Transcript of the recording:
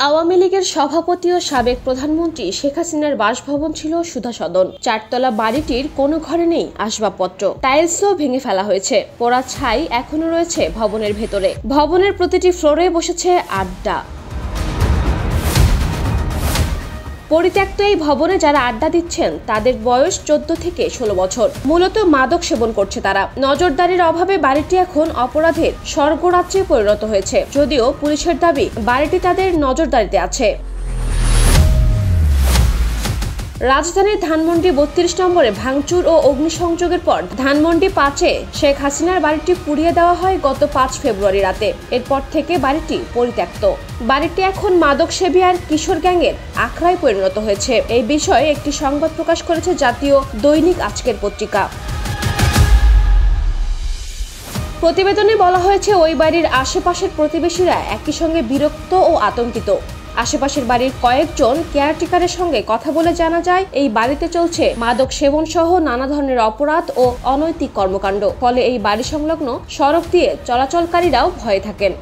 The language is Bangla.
আওয়ামী লীগের সভাপতি ও সাবেক প্রধানমন্ত্রী শেখ হাসিনার বাসভবন ছিল সুধা সদন। চারতলা বাড়িটির কোনো ঘরে নেই আসবাবপত্র, টাইলসও ভেঙে ফেলা হয়েছে। পোড়া ছাই এখনো রয়েছে ভবনের ভেতরে। ভবনের প্রতিটি ফ্লোরে বসেছে আড্ডা। পরিত্যক্ত এই ভবনে যারা আড্ডা দিচ্ছেন তাদের বয়স 14 থেকে 16 বছর। মূলত মাদক সেবন করছে তারা। নজরদারির অভাবে বাড়িটি এখন অপরাধের স্বর্গরাজ্যে পরিণত হয়েছে। যদিও পুলিশের দাবি বাড়িটি তাদের নজরদারিতে আছে। রাজধানীর ধানমন্ডি 32 নম্বরে ভাঙচুর ও অগ্নিসংযোগের পর ধানমন্ডি 5-এ শেখ হাসিনার বাড়িটি পুড়িয়ে দেওয়া হয় গত 5 ফেব্রুয়ারি রাতে। এরপর থেকে বাড়িটি পরিত্যক্ত। বাড়িটি এখন মাদক সেবী আর কিশোর গ্যাংয়ের আখড়ায় পরিণত হয়েছে। এই বিষয়ে একটি সংবাদ প্রকাশ করেছে জাতীয় দৈনিক আজকের পত্রিকা। প্রতিবেদনে বলা হয়েছে, ওই বাড়ির আশেপাশের প্রতিবেশীরা একই সঙ্গে বিরক্ত ও আতঙ্কিত। আশেপাশের বাড়ির কয়েকজন কেয়ারটেকারের সঙ্গে কথা বলে জানা যায়, এই বাড়িতে চলছে মাদক সেবন সহ নানা ধরনের অপরাধ ও অনৈতিক কর্মকাণ্ড। ফলে এই বাড়ি সংলগ্ন সড়ক দিয়ে চলাচলকারীরাও ভয়ে থাকেন।